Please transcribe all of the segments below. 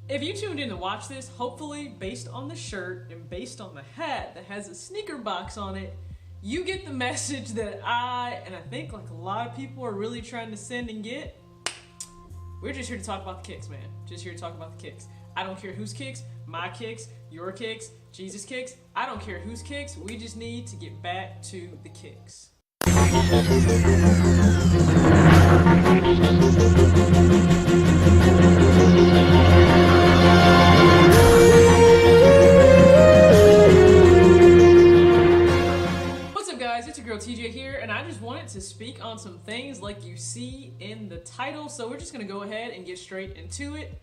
If you tuned in to watch this, hopefully based on the shirt and based on the hat that has a sneaker box on it, you get the message that I think like a lot of people are really trying to send and get. We're just here to talk about the kicks, man. Just here to talk about the kicks. I don't care whose kicks, my kicks, your kicks, Jesus kicks. I don't care whose kicks. We just need to get back to the kicks. What's up, guys? It's your girl TJ here, and I just wanted to speak on some things like you see in the title. So we're just gonna go ahead and get straight into it.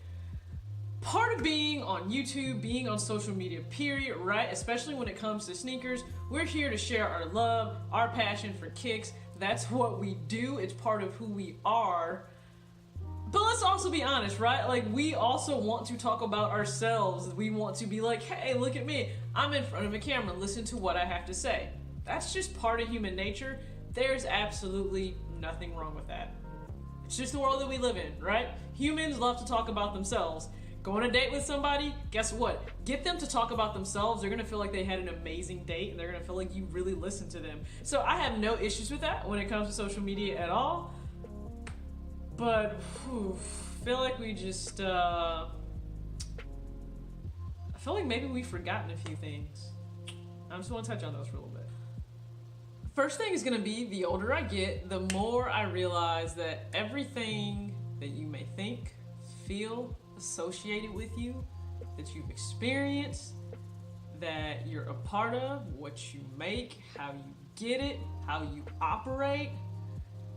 Part of being on YouTube, being on social media, period, right? Especially when it comes to sneakers, we're here to share our love, our passion for kicks. That's what we do. It's part of who we are. But let's also be honest, right? Like, we also want to talk about ourselves. We want to be like, hey, look at me. I'm in front of a camera. Listen to what I have to say. That's just part of human nature. There's absolutely nothing wrong with that. It's just the world that we live in, right? Humans love to talk about themselves. Go on a date with somebody, guess what? Get them to talk about themselves. They're gonna feel like they had an amazing date and they're gonna feel like you really listened to them. So I have no issues with that when it comes to social media at all. But feel like we just, I feel like maybe we've forgotten a few things. I just wanna touch on those for a little bit. First thing is gonna be, the older I get, the more I realize that everything that you may think, feel, associated with you, that you've experienced, that you're a part of, what you make, how you get it, how you operate,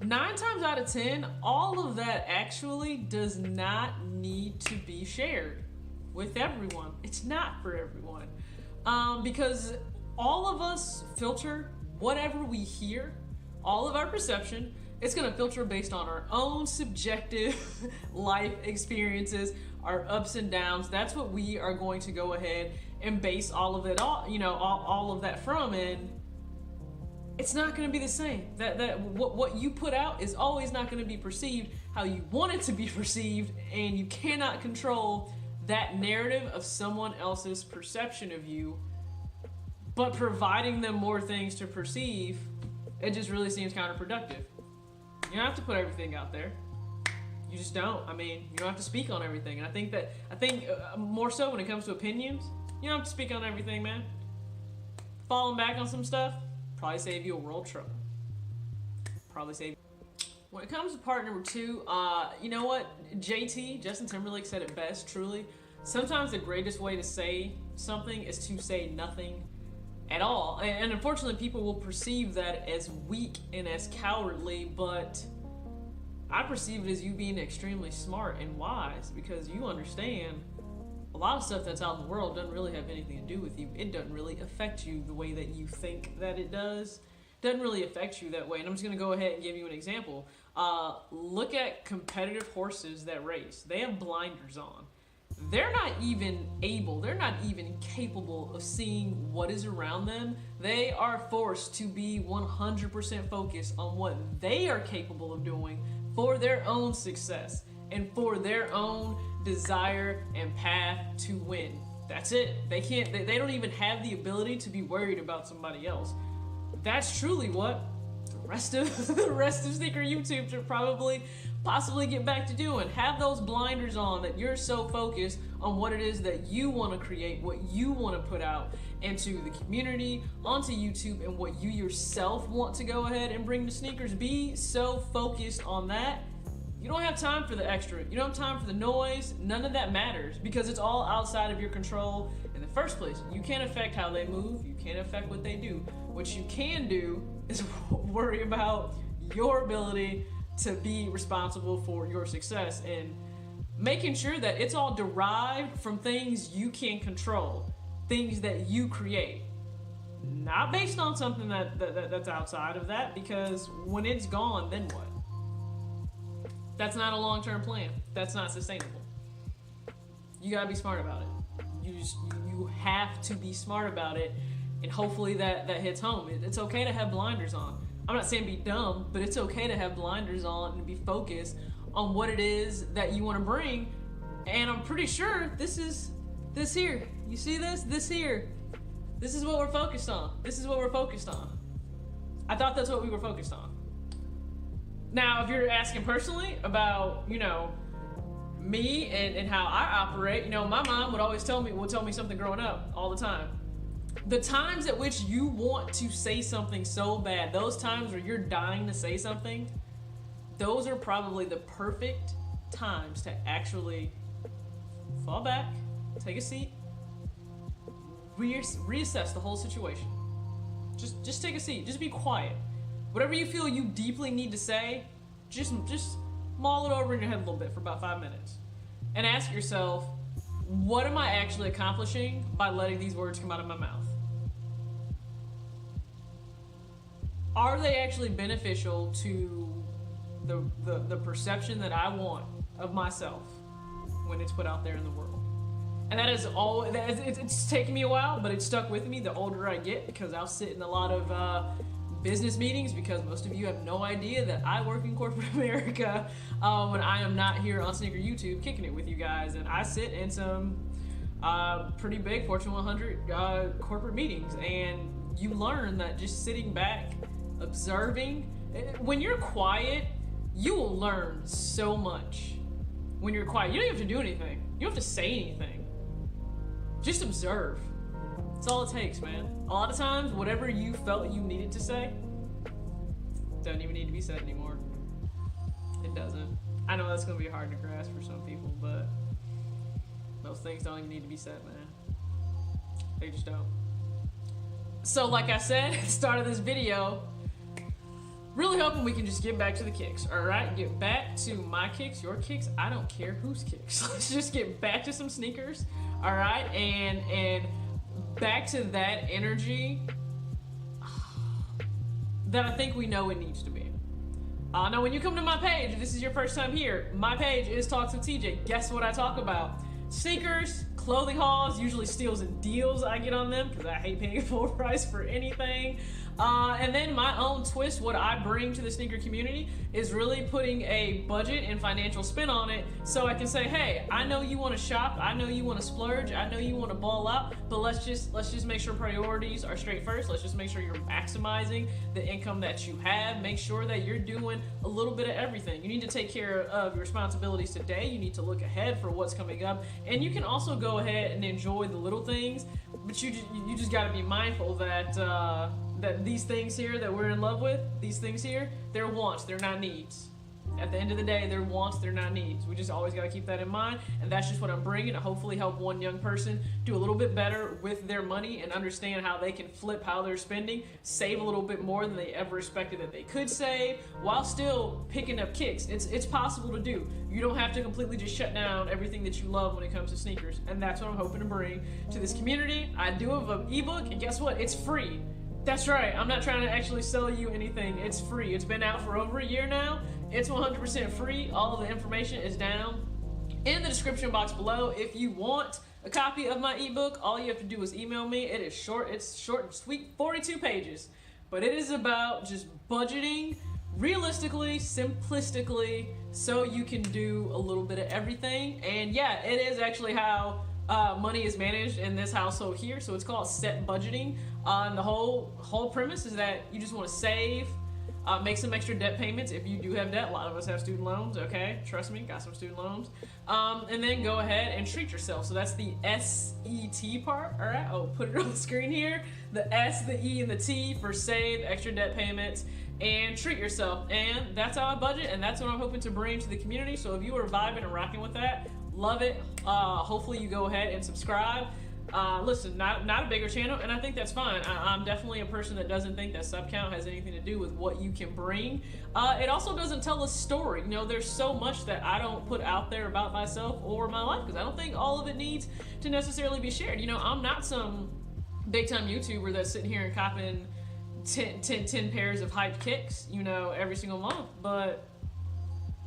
9 times out of 10, all of that actually does not need to be shared with everyone. It's not for everyone. Because all of us filter whatever we hear, all of our perception. It's gonna filter based on our own subjective life experiences, our ups and downs. That's what we are going to go ahead and base all of it, all of that from, and it's not gonna be the same. What you put out is always not gonna be perceived how you want it to be perceived, and you cannot control that narrative of someone else's perception of you. But providing them more things to perceive, it just really seems counterproductive. You don't have to put everything out there. You just don't. I mean, you don't have to speak on everything. And I think more so when it comes to opinions, you don't have to speak on everything, man. Falling back on some stuff, probably save you a world of trouble. Probably save you. When it comes to part number 2, you know what? Justin Timberlake said it best, truly. Sometimes the greatest way to say something is to say nothing at all. And unfortunately, people will perceive that as weak and as cowardly, but I perceive it as you being extremely smart and wise, because you understand a lot of stuff that's out in the world doesn't really have anything to do with you. It doesn't really affect you the way that you think that it does. It doesn't really affect you that way. And I'm just gonna go ahead and give you an example. Look at competitive horses that race. They have blinders on. They're not even capable of seeing what is around them. They are forced to be 100% focused on what they are capable of doing for their own success and for their own desire and path to win. That's it. They don't even have the ability to be worried about somebody else. That's truly what the rest of sneaker YouTube should possibly get back to doing. Have those blinders on, that you're so focused on what it is that you want to create, what you want to put out into the community, onto YouTube, and what you yourself want to go ahead and bring to sneakers. Be so focused on that. You don't have time for the extra. You don't have time for the noise. None of that matters, because it's all outside of your control in the first place. You can't affect how they move. You can't affect what they do. What you can do is worry about your ability to be responsible for your success and making sure that it's all derived from things you can control, things that you create, not based on something that's outside of that, because when it's gone, then what? That's not a long-term plan. That's not sustainable. You gotta be smart about it. You have to be smart about it, and hopefully that hits home. It's okay to have blinders on. I'm not saying be dumb, but it's okay to have blinders on and be focused on what it is that you want to bring And I'm pretty sure this here. You see this? This here. This is what we're focused on. This is what we're focused on. I thought that's what we were focused on. Now, if you're asking personally about, you know, me and how I operate, you know, my mom would always tell me something growing up all the time. The times at which you want to say something so bad, those times where you're dying to say something, those are probably the perfect times to actually fall back, take a seat, reassess the whole situation. Just take a seat. Just be quiet. Whatever you feel you deeply need to say, just mull it over in your head a little bit for about 5 minutes. And ask yourself, what am I actually accomplishing by letting these words come out of my mouth? Are they actually beneficial to the perception that I want of myself when it's put out there in the world? And that is all. It's taken me a while, but it's stuck with me the older I get, because I'll sit in a lot of business meetings, because most of you have no idea that I work in corporate America when I am not here on Sneaker YouTube kicking it with you guys. And I sit in some pretty big Fortune 100 corporate meetings, and you learn that just sitting back, observing. When you're quiet, you will learn so much. When you're quiet, you don't have to do anything. You don't have to say anything. Just observe. That's all it takes, man. A lot of times, whatever you felt you needed to say doesn't even need to be said anymore. It doesn't. I know that's going to be hard to grasp for some people, but those things don't even need to be said, man. They just don't. So like I said at the start of this video, really hoping we can just get back to the kicks, all right? Get back to my kicks, your kicks. I don't care whose kicks. Let's just get back to some sneakers, all right? And back to that energy that I think we know it needs to be. Now, when you come to my page, if this is your first time here, my page is Talks with TJ. Guess what I talk about? Sneakers, clothing hauls, usually steals and deals I get on them, because I hate paying full price for anything. And then my own twist, what I bring to the sneaker community is really putting a budget and financial spin on it, so I can say, hey, I know you want to shop, I know you want to splurge, I know you want to ball out, but let's just make sure priorities are straight first. Let's just make sure you're maximizing the income that you have. Make sure that you're doing a little bit of everything. You need to take care of your responsibilities today. You need to look ahead for what's coming up, and you can also go ahead and enjoy the little things, but you just got to be mindful that that these things here that we're in love with, these things here, they're wants, they're not needs. At the end of the day, they're wants, they're not needs. We just always got to keep that in mind, and that's just what I'm bringing to hopefully help one young person do a little bit better with their money and understand how they can flip how they're spending, save a little bit more than they ever expected that they could save, while still picking up kicks. It's possible to do. You don't have to completely just shut down everything that you love when it comes to sneakers, and that's what I'm hoping to bring to this community. I do have an ebook, and guess what? It's free. That's right, I'm not trying to actually sell you anything. It's free. It's been out for over a year now. It's 100% free. All of the information is down in the description box below. If you want a copy of my ebook, all you have to do is email me. It is short. It's short and sweet, 42 pages. But it is about just budgeting realistically, simplistically, so you can do a little bit of everything. And yeah, it is actually how money is managed in this household here. So it's called set budgeting. And the whole premise is that you just want to save, make some extra debt payments if you do have debt. A lot of us have student loans, okay? Trust me, got some student loans. And then go ahead and treat yourself. So that's the S-E-T part, all right? I'll put it on the screen here. The S, the E, and the T for save, extra debt payments, and treat yourself. And that's how I budget, and that's what I'm hoping to bring to the community. So if you are vibing and rocking with that, love it. Hopefully you go ahead and subscribe. Listen, not a bigger channel, and I think that's fine. I'm definitely a person that doesn't think that sub count has anything to do with what you can bring. It also doesn't tell a story. You know, there's so much that I don't put out there about myself or my life, because I don't think all of it needs to necessarily be shared. You know, I'm not some big time YouTuber that's sitting here and copying 10 pairs of hyped kicks, you know, every single month. But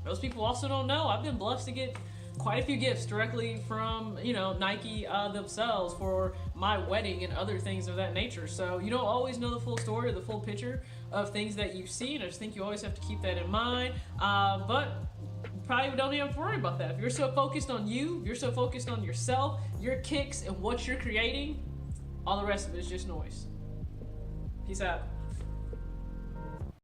those people also don't know I've been blessed to get quite a few gifts directly from, you know, Nike themselves for my wedding and other things of that nature. So you don't always know the full story or the full picture of things that you see, and I just think you always have to keep that in mind. But probably don't even have to worry about that. If you're so focused on you, if you're so focused on yourself, your kicks, and what you're creating, all the rest of it is just noise. Peace out.